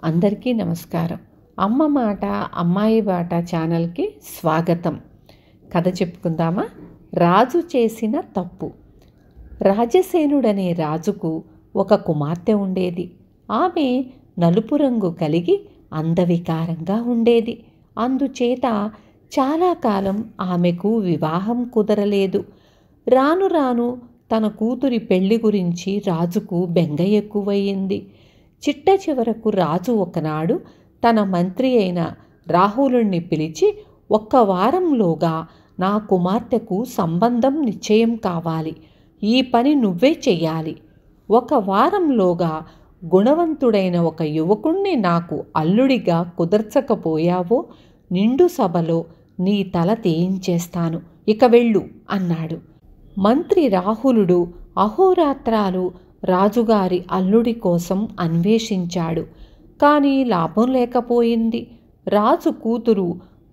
అందరికీ నమస్కారం. అమ్మ మాట అమ్మాయి బాట ఛానల్కి స్వాగతం. కథ చెప్పుకుందామా? రాజు చేసిన తప్పు. రాజసేనుడనే రాజుకు ఒక కుమార్తె ఉండేది. ఆమె నలుపు రంగు కలిగి అందవికారంగా ఉండేది. అందుచేత చాలా కాలం ఆమెకు వివాహం కుదరలేదు. రాను రాను తన కూతురి పెళ్లి గురించి రాజుకు బెంగ ఎక్కువయింది. చిట్ట చివరకు రాజు ఒకనాడు తన మంత్రి అయిన రాహులుణ్ణి పిలిచి, ఒక్క వారంలోగా నా కుమార్తెకు సంబంధం నిశ్చయం కావాలి, ఈ పని నువ్వే చెయ్యాలి. ఒక వారంలోగా గుణవంతుడైన ఒక యువకుణ్ణి నాకు అల్లుడిగా కుదర్చకపోయావో నిండు సభలో నీ తల తేయించేస్తాను, ఇక వెళ్ళు అన్నాడు. మంత్రి రాహులుడు అహోరాత్రాలు రాజుగారి అల్లుడి కోసం అన్వేషించాడు. కానీ లాభం లేకపోయింది. రాజు కూతురు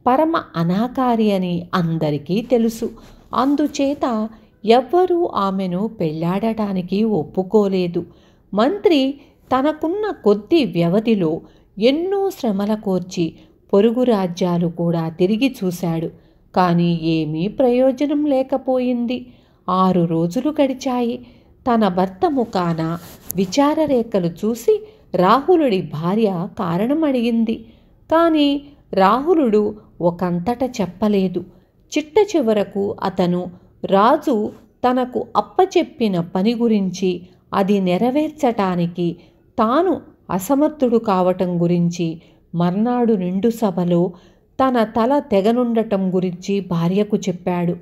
పరమ అనాకారి అని అందరికీ తెలుసు. అందుచేత ఎవ్వరూ ఆమెను పెళ్లాడటానికి ఒప్పుకోలేదు. మంత్రి తనకున్న కొద్ది వ్యవధిలో ఎన్నో శ్రమల కోర్చి పొరుగు రాజ్యాలు కూడా తిరిగి చూశాడు. కానీ ఏమీ ప్రయోజనం లేకపోయింది. 6 రోజులు గడిచాయి. తన భర్త ముఖాన విచారరేఖలు చూసి రాహులుడి భార్య కారణం అడిగింది. కానీ రాహులుడు ఒకంతట చెప్పలేదు. చిట్ట చివరకు అతను రాజు తనకు అప్పచెప్పిన పని గురించి, అది నెరవేర్చటానికి తాను అసమర్థుడు కావటం గురించి, మర్నాడు నిండు సభలో తన తల తెగనుండటం గురించి భార్యకు చెప్పాడు.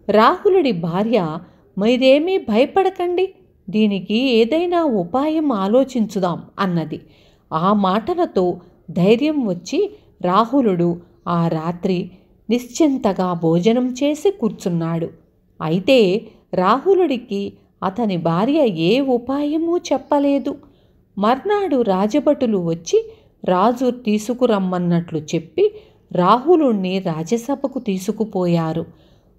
రాహులుడి భార్య, మీరేమీ భయపడకండి, దీనికి ఏదైనా ఉపాయం ఆలోచించుదాం అన్నది. ఆ మాటలతో ధైర్యం వచ్చి రాహులుడు ఆ రాత్రి నిశ్చింతగా భోజనం చేసి కూర్చున్నాడు. అయితే రాహులుడికి అతని భార్య ఏ ఉపాయమూ చెప్పలేదు. మర్నాడు రాజభటులు వచ్చి రాజు తీసుకురమ్మన్నట్లు చెప్పి రాహులుణ్ణి రాజసభకు తీసుకుపోయారు.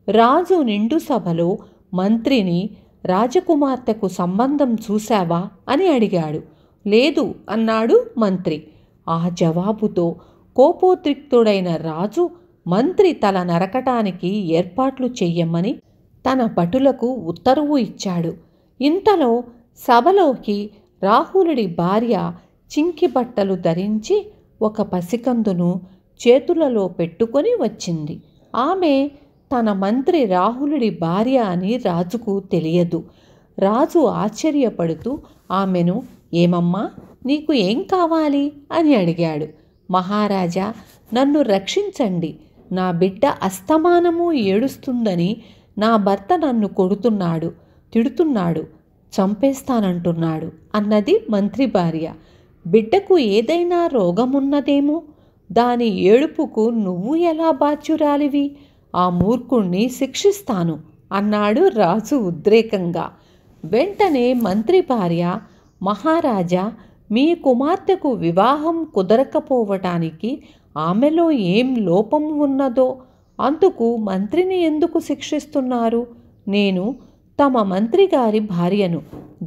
రాజు నిండు సభలో మంత్రిని, రాజకుమార్తెకు సంబంధం చూశావా అని అడిగాడు. లేదు అన్నాడు మంత్రి. ఆ జవాబుతో కోపోద్రిక్తుడైన రాజు మంత్రి తల నరకటానికి ఏర్పాట్లు చెయ్యమని తన భటులకు ఉత్తర్వు ఇచ్చాడు. ఇంతలో సభలోకి రాహులుడి భార్య చింకి బట్టలు ధరించి ఒక పసికందును చేతులలో పెట్టుకొని వచ్చింది. ఆమె తన మంత్రి రాహులుడి భార్య అని రాజుకు తెలియదు. రాజు ఆశ్చర్యపడుతూ ఆమెను, ఏమమ్మా, నీకు ఏం కావాలి అని అడిగాడు. మహారాజా, నన్ను రక్షించండి, నా బిడ్డ అస్తమానము ఏడుస్తుందని నా భర్త నన్ను కొడుతున్నాడు, తిడుతున్నాడు, చంపేస్తానంటున్నాడు అన్నది మంత్రి భార్య. బిడ్డకు ఏదైనా రోగమున్నదేమో, దాని ఏడుపుకు నువ్వు ఎలా బాధ్యురాలివి? ఆ మూర్ఖుణ్ణి శిక్షిస్తాను అన్నాడు రాజు ఉద్రేకంగా. వెంటనే మంత్రి భార్య, మహారాజా, మీ కుమార్తెకు వివాహం కుదరకపోవటానికి ఆమెలో ఏం లోపం ఉన్నదో, అందుకు మంత్రిని ఎందుకు శిక్షిస్తున్నారు? నేను తమ మంత్రి గారి భార్యను,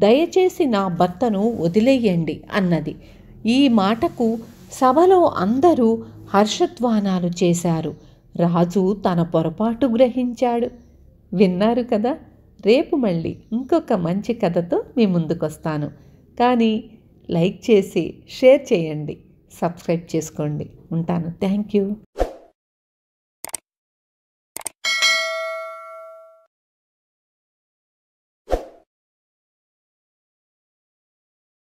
దయచేసి నా భర్తను వదిలేయండి అన్నది. ఈ మాటకు సభలో అందరూ హర్షధ్వానాలు చేశారు. రాజు తన పొరపాటు గ్రహించాడు. విన్నారు కదా? రేపు మళ్ళీ ఇంకొక మంచి కథతో మీ ముందుకొస్తాను. కానీ లైక్ చేసి షేర్ చేయండి, సబ్స్క్రైబ్ చేసుకోండి. ఉంటాను. Thank you.